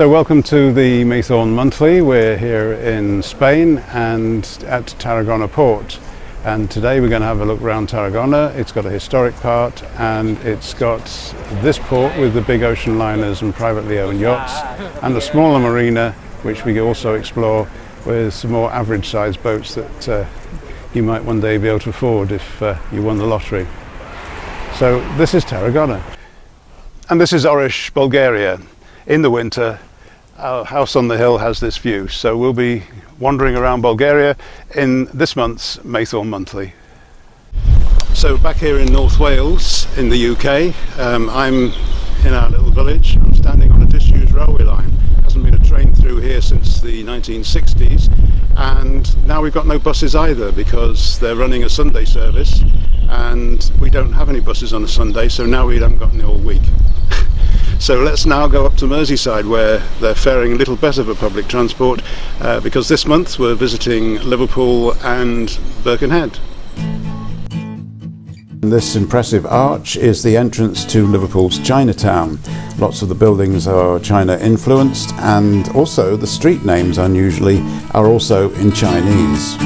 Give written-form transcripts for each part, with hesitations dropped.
So welcome to the Maythorn Monthly. We're here in Spain and at Tarragona Port, and today we're going to have a look around Tarragona. It's got a historic part and it's got this port with the big ocean liners and privately owned yachts, and a smaller marina which we also explore with some more average sized boats that you might one day be able to afford if you won the lottery. So this is Tarragona. And this is Oris, Bulgaria. In the winter, our house on the hill has this view, so we'll be wandering around Bulgaria in this month's Maythorn Monthly. So back here in North Wales in the UK, I'm in our little village. I'm standing on a disused railway line. Hasn't been a train through here since the 1960s, and now we've got no buses either because they're running a Sunday service and we don't have any buses on a Sunday, so now we haven't got any all week. So let's now go up to Merseyside, where they're faring a little better for public transport because this month we're visiting Liverpool and Birkenhead. This impressive arch is the entrance to Liverpool's Chinatown. Lots of the buildings are China influenced, and also the street names unusually are also in Chinese.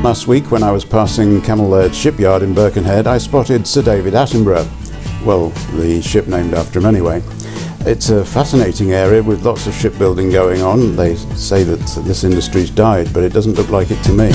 Last week, when I was passing Camel shipyard in Birkenhead, I spotted Sir David Attenborough. Well, the ship named after him anyway. It's a fascinating area with lots of shipbuilding going on. They say that this industry's died, but it doesn't look like it to me.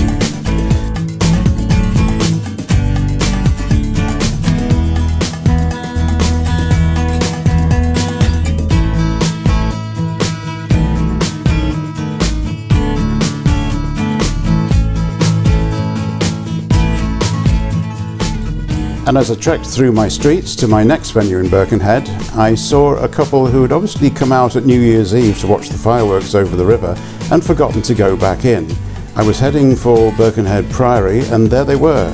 And as I trekked through my streets to my next venue in Birkenhead, I saw a couple who had obviously come out at New Year's Eve to watch the fireworks over the river and forgotten to go back in. I was heading for Birkenhead Priory, and there they were.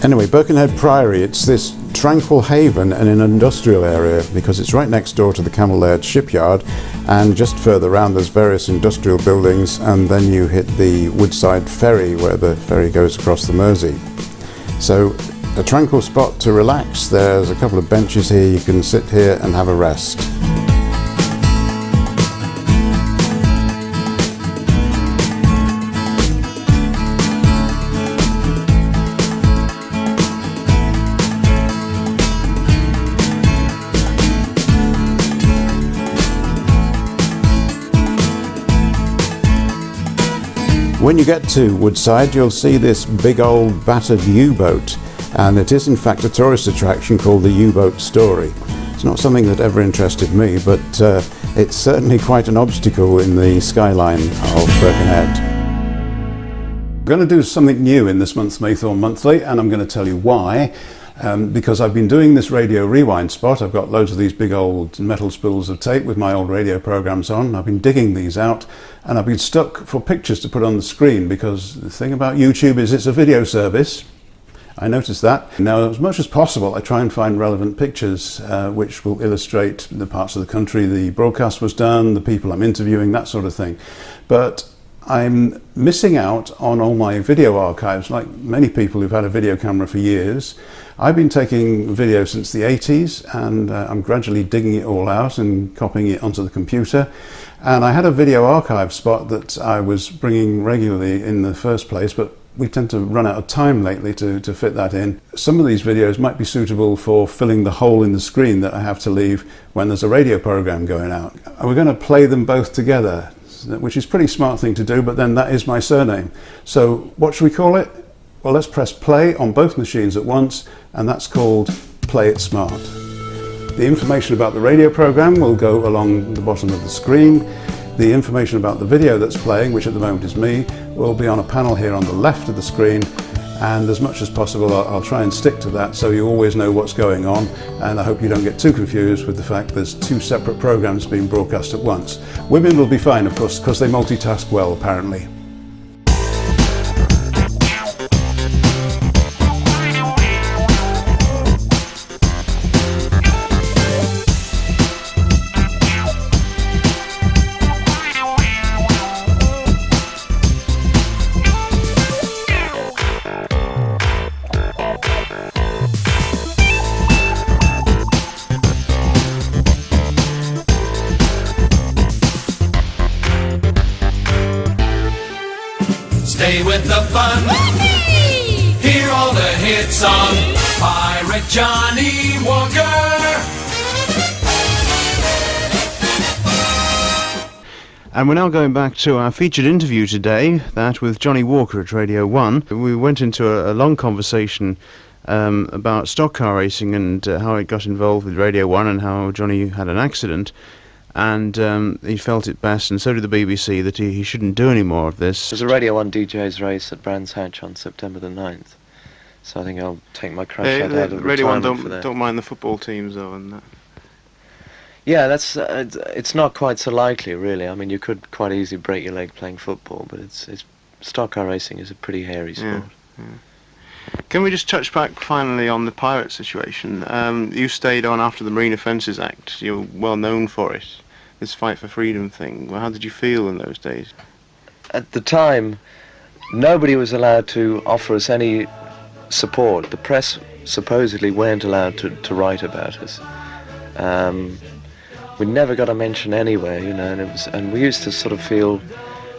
Anyway, Birkenhead Priory, it's this tranquil haven in an industrial area because it's right next door to the Camel shipyard, and just further around there's various industrial buildings, and then you hit the Woodside ferry where the ferry goes across the Mersey. So a tranquil spot to relax. There's a couple of benches here, you can sit here and have a rest. When you get to Woodside, you'll see this big old battered U-boat, and it is in fact a tourist attraction called the U-boat Story. It's not something that ever interested me, but it's certainly quite an obstacle in the skyline of Birkenhead. I'm going to do something new in this month's Maythorn Monthly, and I'm going to tell you why. Because I've been doing this radio rewind spot. I've got loads of these big old metal spools of tape with my old radio programs on. I've been digging these out, and I've been stuck for pictures to put on the screen because the thing about YouTube is it's a video service. I noticed that. Now, as much as possible, I try and find relevant pictures which will illustrate the parts of the country the broadcast was done, the people I'm interviewing, that sort of thing. But I'm missing out on all my video archives, like many people who've had a video camera for years. I've been taking video since the 80s, and I'm gradually digging it all out and copying it onto the computer. And I had a video archive spot that I was bringing regularly in the first place, but we tend to run out of time lately to fit that in. Some of these videos might be suitable for filling the hole in the screen that I have to leave when there's a radio program going out. We're going to play them both together, which is a pretty smart thing to do, but then that is my surname. So what should we call it? Well, let's press play on both machines at once, and that's called Play It Smart. The information about the radio program will go along the bottom of the screen. The information about the video that's playing, which at the moment is me, will be on a panel here on the left of the screen, and as much as possible I'll try and stick to that so you always know what's going on, and I hope you don't get too confused with the fact there's two separate programs being broadcast at once. Women will be fine, of course, because they multitask well, apparently. Stay with the fun. Whoopee! Hear all the hits on Pirate Johnny Walker. And we're now going back to our featured interview today, that with Johnny Walker at Radio 1. We went into a long conversation about stock car racing and how it got involved with Radio 1 and how Johnny had an accident. And he felt it best, and so did the BBC, that he shouldn't do any more of this. There's a Radio 1 DJ's race at Brands Hatch on September the 9th, so I think I'll take my crash out of Radio 1 retirement for that. don't mind the football teams though, and that. Yeah, that's it's not quite so likely, really. I mean, you could quite easily break your leg playing football, but it's stock car racing is a pretty hairy sport. Yeah. Can we just touch back finally on the pirate situation? You stayed on after the Marine Offences Act. You're well known for it. This fight for freedom thing. Well, how did you feel in those days? At the time, nobody was allowed to offer us any support. The press supposedly weren't allowed to write about us. We never got a mention anywhere, you know, and we used to sort of feel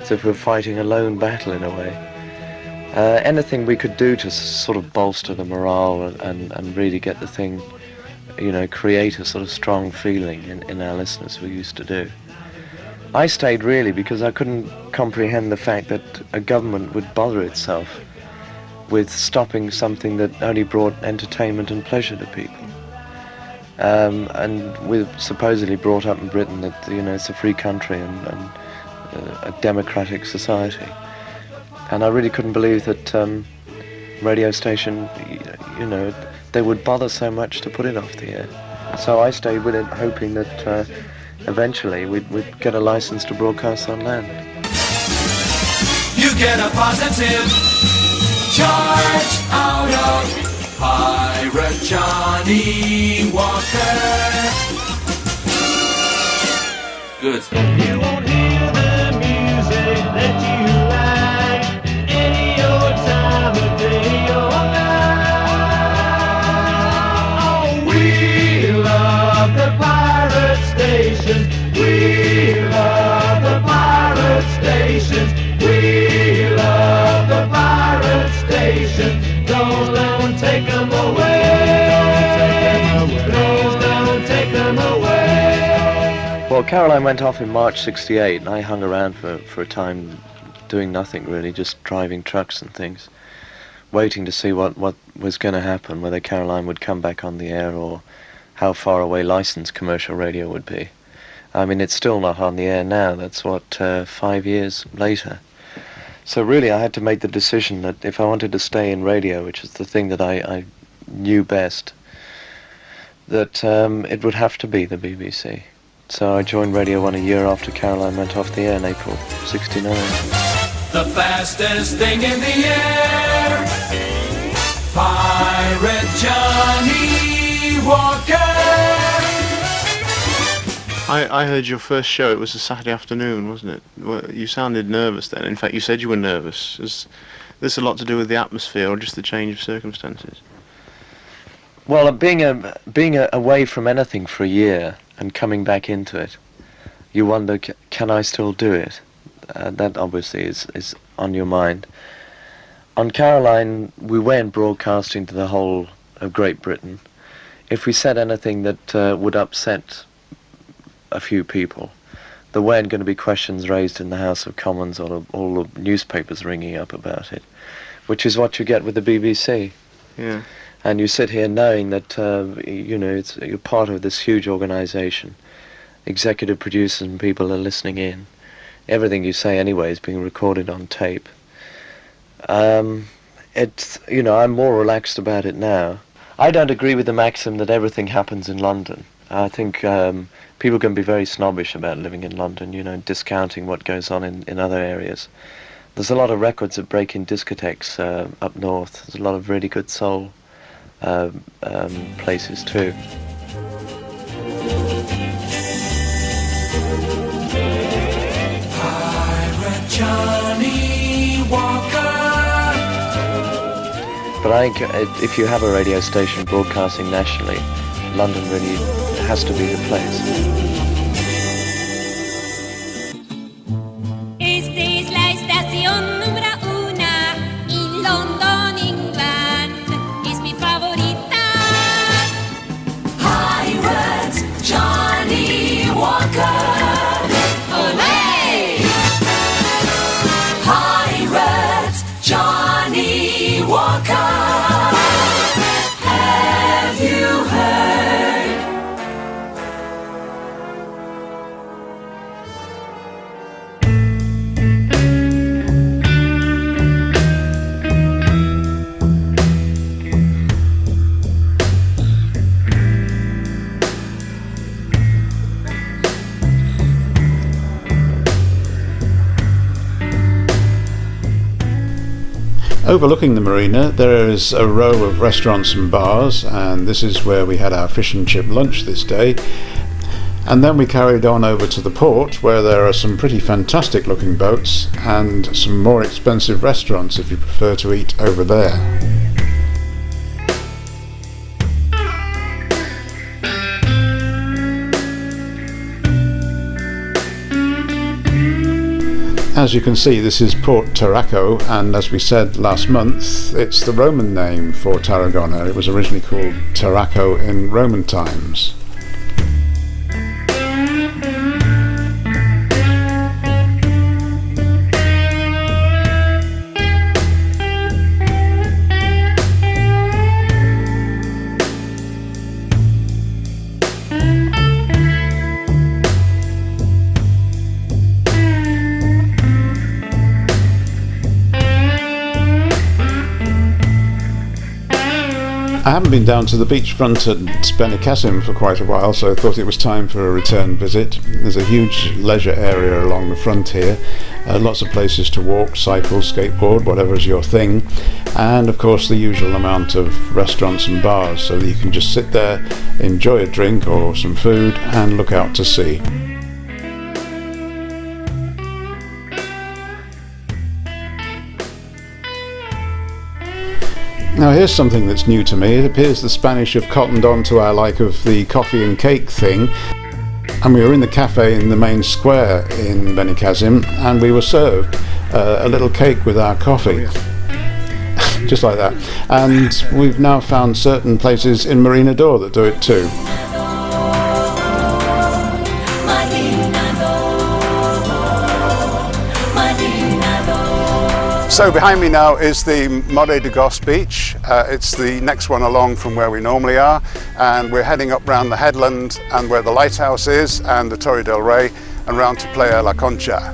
as if we were fighting a lone battle in a way. Anything we could do to sort of bolster the morale and really get the thing, you know, create a sort of strong feeling in our listeners, we used to do. I stayed really because I couldn't comprehend the fact that a government would bother itself with stopping something that only brought entertainment and pleasure to people. And we're supposedly brought up in Britain that, you know, it's a free country and a democratic society. And I really couldn't believe that radio station, you know, they would bother so much to put it off the air. So I stayed with it, hoping that eventually we'd get a license to broadcast on land. You get a positive charge out of Pirate Johnny Walker. Good. You won't hear the music that you like any old time of day or night. Oh, we love the pirate station. We love the pirate station. We love the pirate station. Don't take them away. Please don't take them away. Well, Caroline went off in March '68, and I hung around for a time doing nothing really, just driving trucks and things, waiting to see what was going to happen, whether Caroline would come back on the air or how far away licensed commercial radio would be. I mean, it's still not on the air now. That's 5 years later. So really I had to make the decision that if I wanted to stay in radio, which is the thing that I knew best, that it would have to be the BBC. So I joined Radio 1 a year after Caroline went off the air in April '69. The fastest thing in the air, Pirate Johnny Walker. I heard your first show, it was a Saturday afternoon, wasn't it? Well, you sounded nervous then. In fact, you said you were nervous. Is this a lot to do with the atmosphere or just the change of circumstances? Well, being away from anything for a year and coming back into it, you wonder, can I still do it? That obviously is on your mind. On Caroline, we weren't broadcasting to the whole of Great Britain. If we said anything that would upset a few people, there weren't going to be questions raised in the House of Commons or all the newspapers ringing up about it, which is what you get with the BBC. Yeah. And you sit here knowing that, you're part of this huge organisation. Executive producers and people are listening in. Everything you say anyway is being recorded on tape. I'm more relaxed about it now. I don't agree with the maxim that everything happens in London. I think people can be very snobbish about living in London, discounting what goes on in other areas. There's a lot of records that break in discotheques up north. There's a lot of really good soul places too. Pirate Johnny Walker. But I think if you have a radio station broadcasting nationally, London really has to be the place. Esta es la estación número 1 en London, England. Es mi favorita. Pirate Johnny Walker. ¡Olé! Pirate Johnny Walker. Have you heard? Overlooking the marina, there is a row of restaurants and bars, and this is where we had our fish and chip lunch this day. And then we carried on over to the port, where there are some pretty fantastic looking boats and some more expensive restaurants if you prefer to eat over there. As you can see, this is Port Tarraco, and as we said last month, it's the Roman name for Tarragona. It was originally called Tarraco in Roman times. I haven't been down to the beachfront at Benicassim for quite a while, so I thought it was time for a return visit. There's a huge leisure area along the front here, lots of places to walk, cycle, skateboard, whatever's your thing, and of course the usual amount of restaurants and bars, so that you can just sit there, enjoy a drink or some food and look out to sea. Now here's something that's new to me. It appears the Spanish have cottoned on to our like of the coffee and cake thing, and we were in the cafe in the main square in Benicassim, and we were served a little cake with our coffee. Just like that. And we've now found certain places in Marina Door that do it too. So behind me now is the Morre de Goss beach. It's the next one along from where we normally are, and we're heading up round the headland and where the lighthouse is and the Torre del Rey and round to Playa La Concha.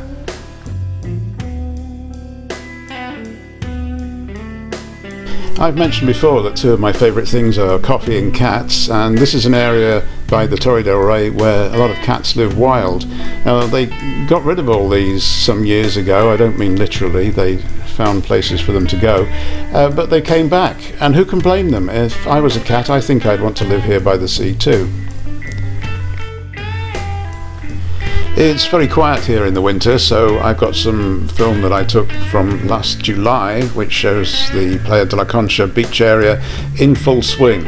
I've mentioned before that two of my favourite things are coffee and cats, and this is an area by the Torre del Rey where a lot of cats live wild. Now they got rid of all these some years ago. I don't mean literally, they found places for them to go, but they came back, and who can blame them? If I was a cat, I think I'd want to live here by the sea too. It's very quiet here in the winter, so I've got some film that I took from last July which shows the Playa de la Concha beach area in full swing.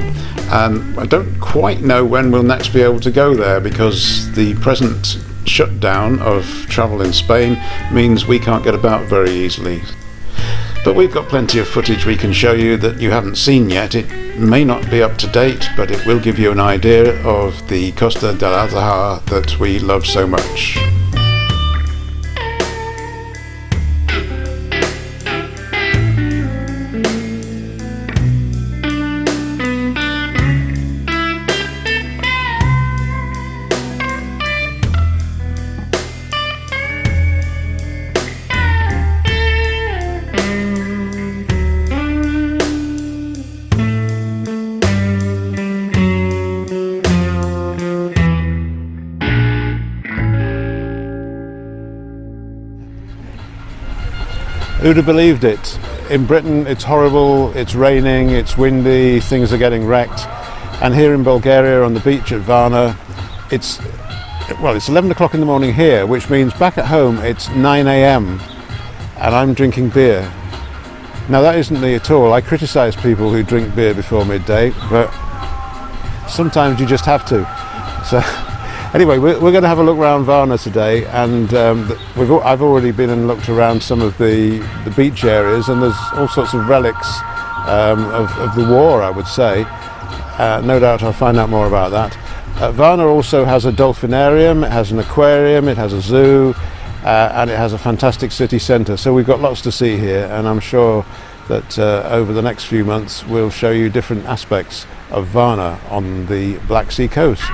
I don't quite know when we'll next be able to go there, because the present shutdown of travel in Spain means we can't get about very easily. But we've got plenty of footage we can show you that you haven't seen yet. It may not be up to date, but it will give you an idea of the Costa del Azahar that we love so much. Who'd have believed it? In Britain it's horrible, it's raining, it's windy, things are getting wrecked. And here in Bulgaria on the beach at Varna, it's 11 o'clock in the morning here, which means back at home it's 9 a.m. and I'm drinking beer. Now that isn't me at all. I criticise people who drink beer before midday, but sometimes you just have to. So anyway, we're going to have a look around Varna today, and I've already been and looked around some of the beach areas, and there's all sorts of relics of the war, I would say. No doubt I'll find out more about that. Varna also has a dolphinarium, it has an aquarium, it has a zoo, and it has a fantastic city centre. So we've got lots to see here, and I'm sure that over the next few months we'll show you different aspects of Varna on the Black Sea coast.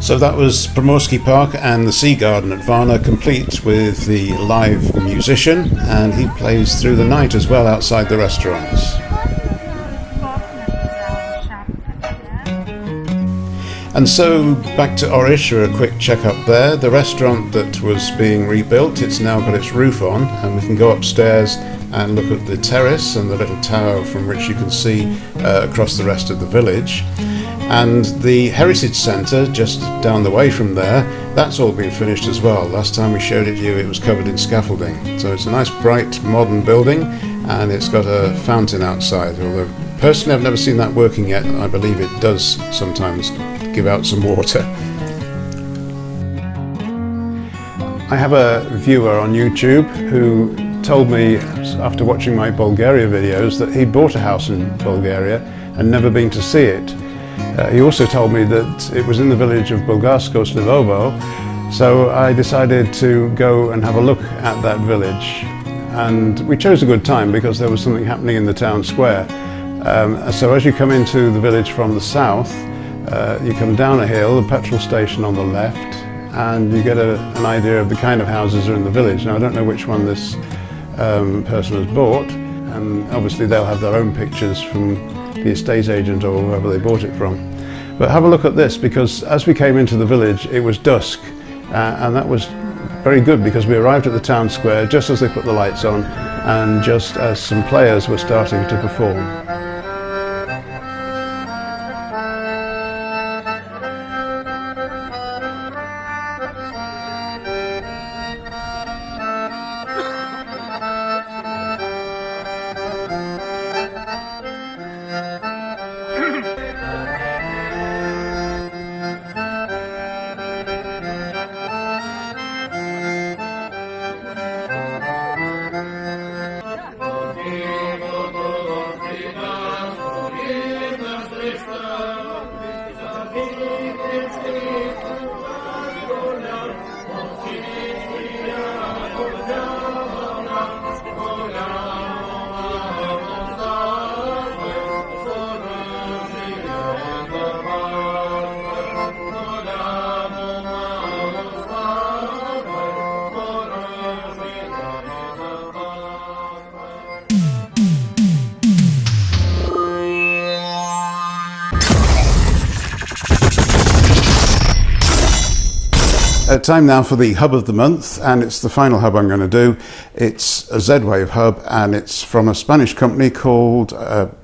So that was Primorsky Park and the Sea Garden at Varna, complete with the live musician, and he plays through the night as well outside the restaurants. And so back to Orisha, a quick check up there. The restaurant that was being rebuilt, it's now got its roof on, and we can go upstairs and look at the terrace and the little tower from which you can see across the rest of the village. And the Heritage Centre, just down the way from there, that's all been finished as well. Last time we showed it to you, it was covered in scaffolding. So it's a nice, bright, modern building, and it's got a fountain outside. Although, personally, I've never seen that working yet. I believe it does sometimes give out some water. I have a viewer on YouTube who told me, after watching my Bulgaria videos, that he'd bought a house in Bulgaria and never been to see it. He also told me that it was in the village of Bulgarsko Slivovo, so I decided to go and have a look at that village. And we chose a good time because there was something happening in the town square. So as you come into the village from the south, you come down a hill, the petrol station on the left, and you get an idea of the kind of houses that are in the village. Now I don't know which one this person has bought, and obviously they'll have their own pictures from the estate agent or whoever they bought it from. But have a look at this, because as we came into the village it was dusk, and that was very good because we arrived at the town square just as they put the lights on and just as some players were starting to perform. Time now for the hub of the month, and it's the final hub I'm going to do. It's a Z-Wave hub, and it's from a Spanish company called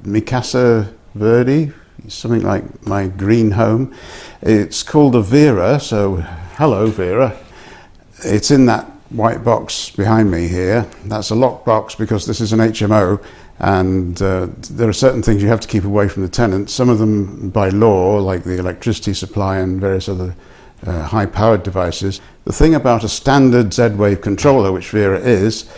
Mi Casa Verde, something like My Green Home. It's called a Vera, so hello Vera. It's in that white box behind me here. That's a locked box because this is an HMO, and there are certain things you have to keep away from the tenants. Some of them by law, like the electricity supply and various other high-powered devices. The thing about a standard Z-Wave controller, which Vera is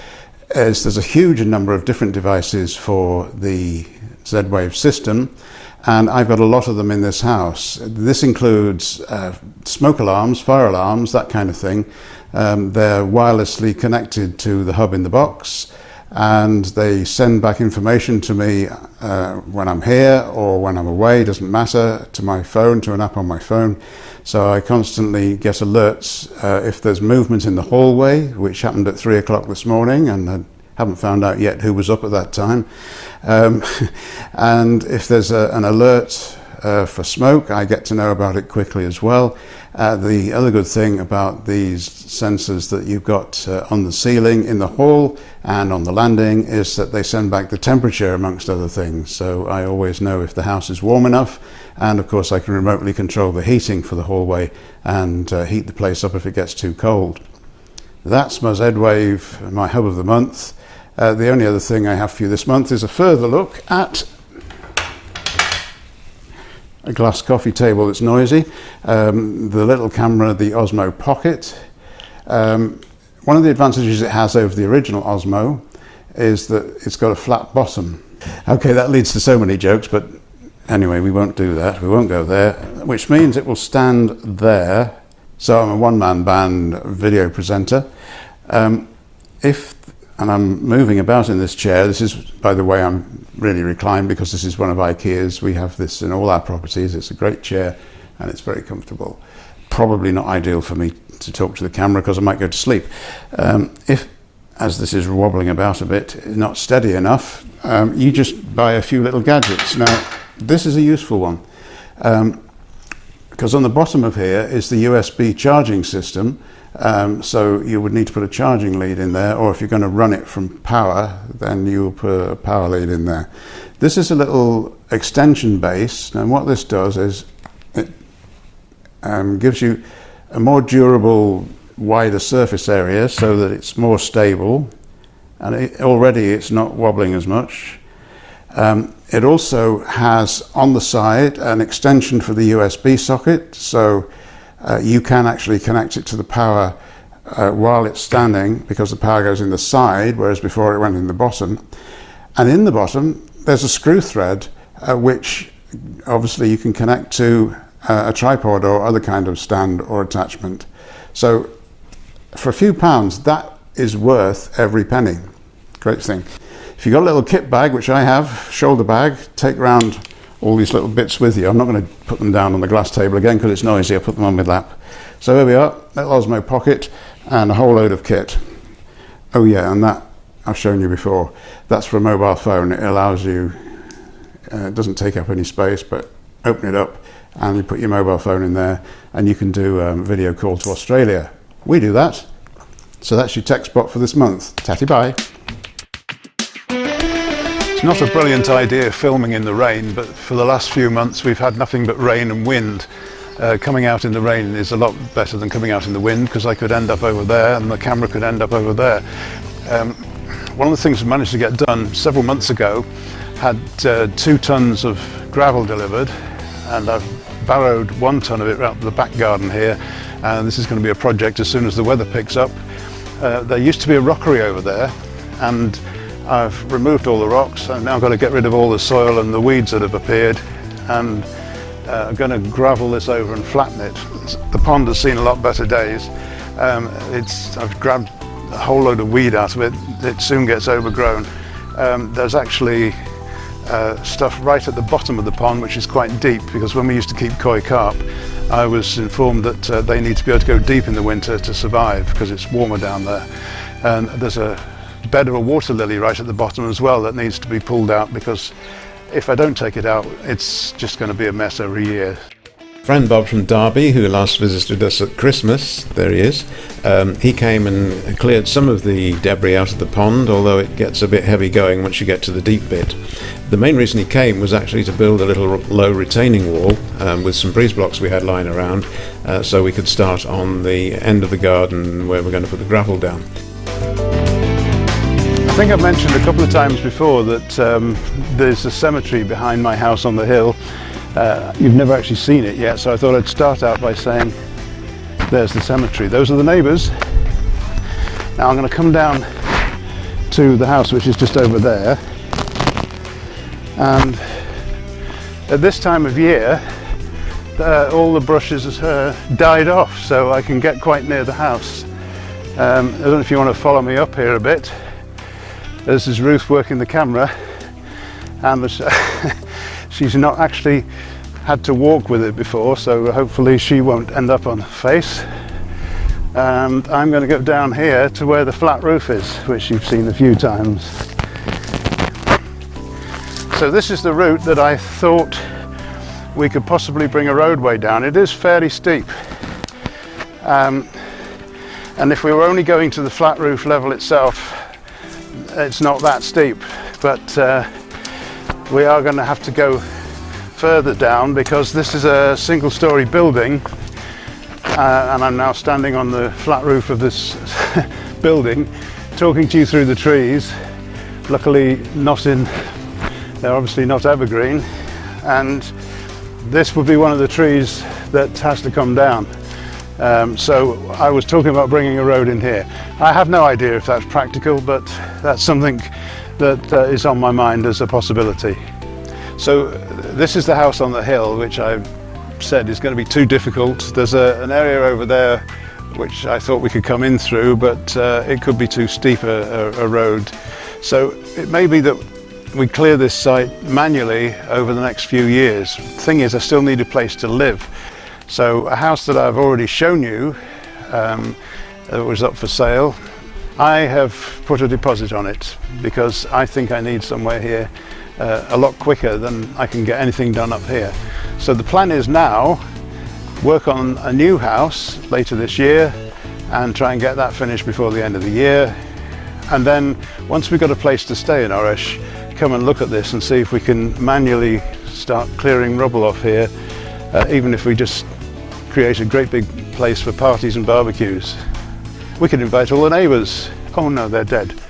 there's a huge number of different devices for the Z-Wave system, and I've got a lot of them in this house. This includes smoke alarms, fire alarms, that kind of thing. They're wirelessly connected to the hub in the box, and they send back information to me when I'm here or when I'm away, doesn't matter, to my phone, to an app on my phone. So I constantly get alerts if there's movement in the hallway, which happened at 3 o'clock this morning, and I haven't found out yet who was up at that time. And if there's an alert for smoke, I get to know about it quickly as well. The other good thing about these sensors that you've got on the ceiling in the hall and on the landing is that they send back the temperature amongst other things. So I always know if the house is warm enough, and of course I can remotely control the heating for the hallway and heat the place up if it gets too cold. That's my Z-Wave, my hub of the month. The only other thing I have for you this month is a further look at a glass coffee table that's noisy, the little camera, the Osmo Pocket. One of the advantages it has over the original Osmo is that it's got a flat bottom. Okay, that leads to so many jokes, but anyway, we won't do that. We won't go there, which means it will stand there. So I'm a one-man band video presenter. And I'm moving about in this chair. This is, by the way, I'm really reclined because this is one of IKEA's. We have this in all our properties. It's a great chair and it's very comfortable. Probably not ideal for me to talk to the camera because I might go to sleep. If, as this is wobbling about a bit, not steady enough, you just buy a few little gadgets. Now, this is a useful one because on the bottom of here is the USB charging system. So you would need to put a charging lead in there, or if you're going to run it from power, then you'll put a power lead in there. This is a little extension base, and what this does is it gives you a more durable, wider surface area so that it's more stable, and already it's not wobbling as much. It also has on the side an extension for the USB socket, so you can actually connect it to the power while it's standing, because the power goes in the side, whereas before it went in the bottom. And in the bottom, there's a screw thread, which obviously you can connect to a tripod or other kind of stand or attachment. So for a few pounds, that is worth every penny. Great thing. If you've got a little kit bag, which I have, shoulder bag, take round all these little bits with you. I'm not going to put them down on the glass table again because it's noisy. I'll put them on my lap. So here we are, little Osmo Pocket and a whole load of kit. Oh yeah, and that I've shown you before. That's for a mobile phone. It allows you, it doesn't take up any space, but open it up and you put your mobile phone in there and you can do a video call to Australia. We do that. So that's your tech spot for this month. Tatty bye. It's not a brilliant idea filming in the rain, but for the last few months we've had nothing but rain and wind. Coming out in the rain is a lot better than coming out in the wind, because I could end up over there and the camera could end up over there. One of the things we managed to get done several months ago had 2 tons of gravel delivered, and I've barrowed 1 ton of it out the back garden here, and this is going to be a project as soon as the weather picks up. There used to be a rockery over there, and I've removed all the rocks. I've now got to get rid of all the soil and the weeds that have appeared, and I'm going to gravel this over and flatten it. The pond has seen a lot better days. I've grabbed a whole load of weed out of it. It soon gets overgrown. There's actually stuff right at the bottom of the pond, which is quite deep, because when we used to keep koi carp, I was informed that they need to be able to go deep in the winter to survive because it's warmer down there. And there's a bed of a water lily right at the bottom as well that needs to be pulled out, because if I don't take it out, it's just going to be a mess every year. friend Bob from Derby, who last visited us at Christmas, there he is, he came and cleared some of the debris out of the pond, although it gets a bit heavy going once you get to the deep bit. The main reason he came was actually to build a little low retaining wall with some breeze blocks we had lying around, so we could start on the end of the garden where we're going to put the gravel down. I think I've mentioned a couple of times before that there's a cemetery behind my house on the hill. You've never actually seen it yet, so I thought I'd start out by saying there's the cemetery. Those are the neighbours. Now I'm going to come down to the house, which is just over there, and at this time of year all the brushes died off, so I can get quite near the house. I don't know if you want to follow me up here a bit. This is Ruth working the camera, and she's not actually had to walk with it before, so hopefully she won't end up on her face. And I'm going to go down here to where the flat roof is, which you've seen a few times. So this is the route that I thought we could possibly bring a roadway down. It is fairly steep, and if we were only going to the flat roof level itself, it's not that steep, but we are going to have to go further down because this is a single-story building, and I'm now standing on the flat roof of this building talking to you through the trees. Luckily they're obviously not evergreen, and this would be one of the trees that has to come down. So I was talking about bringing a road in here. I have no idea if that's practical, but that's something that is on my mind as a possibility. So this is the house on the hill, which I've said is going to be too difficult. There's an area over there which I thought we could come in through, but it could be too steep a road. So it may be that we clear this site manually over the next few years. The thing is, I still need a place to live. So a house that I've already shown you that was up for sale, I have put a deposit on it because I think I need somewhere here a lot quicker than I can get anything done up here. So the plan is now work on a new house later this year and try and get that finished before the end of the year, and then once we've got a place to stay in Orish, come and look at this and see if we can manually start clearing rubble off here, even if we just create a great big place for parties and barbecues. We could invite all the neighbours. Oh no, they're dead.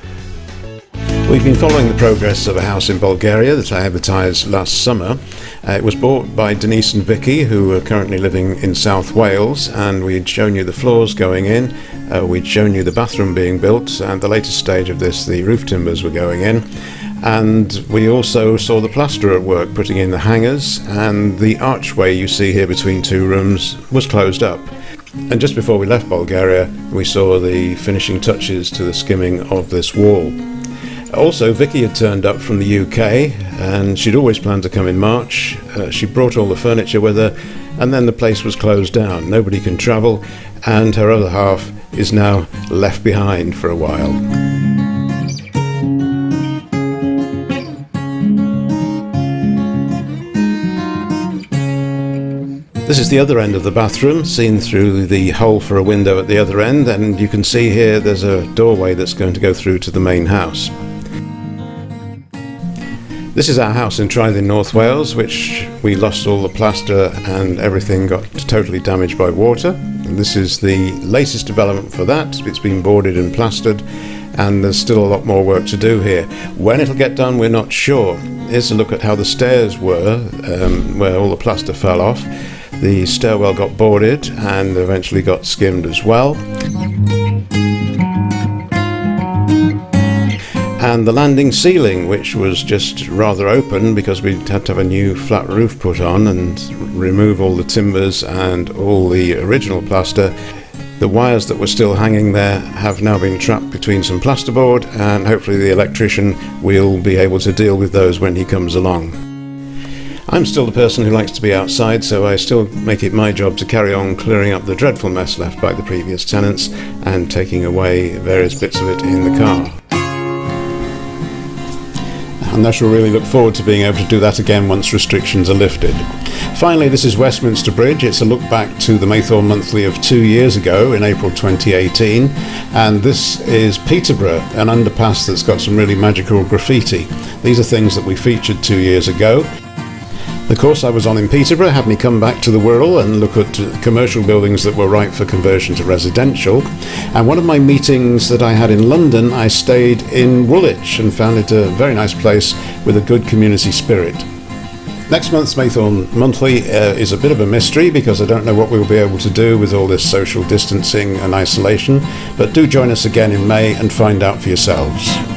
We've been following the progress of a house in Bulgaria that I advertised last summer. It was bought by Denise and Vicky, who are currently living in South Wales, and we'd shown you the floors going in, we'd shown you the bathroom being built, and the latest stage of this, the roof timbers were going in. And we also saw the plasterer at work putting in the hangers, and the archway you see here between two rooms was closed up. And just before we left Bulgaria, we saw the finishing touches to the skimming of this wall. Also, Vicky had turned up from the UK, and she'd always planned to come in March. She brought all the furniture with her, and then the place was closed down. Nobody can travel, and her other half is now left behind for a while. This is the other end of the bathroom, seen through the hole for a window at the other end, and you can see here there's a doorway that's going to go through to the main house. This is our house in Trythin, North Wales, which we lost all the plaster and everything got totally damaged by water. And this is the latest development for that. It's been boarded and plastered, and there's still a lot more work to do here. When it'll get done, we're not sure. Here's a look at how the stairs were, where all the plaster fell off. The stairwell got boarded and eventually got skimmed as well. And the landing ceiling, which was just rather open because we had to have a new flat roof put on and remove all the timbers and all the original plaster. The wires that were still hanging there have now been trapped between some plasterboard, and hopefully the electrician will be able to deal with those when he comes along. I'm still the person who likes to be outside, so I still make it my job to carry on clearing up the dreadful mess left by the previous tenants and taking away various bits of it in the car. and I shall really look forward to being able to do that again once restrictions are lifted. Finally, this is Westminster Bridge. It's a look back to the Maythorn Monthly of 2 years ago in April 2018, and this is Peterborough, an underpass that's got some really magical graffiti. These are things that we featured 2 years ago. The course I was on in Peterborough had me come back to the Wirral and look at commercial buildings that were ripe for conversion to residential. And one of my meetings that I had in London, I stayed in Woolwich and found it a very nice place with a good community spirit. Next month's Maythorn Monthly is a bit of a mystery because I don't know what we'll be able to do with all this social distancing and isolation, but do join us again in May and find out for yourselves.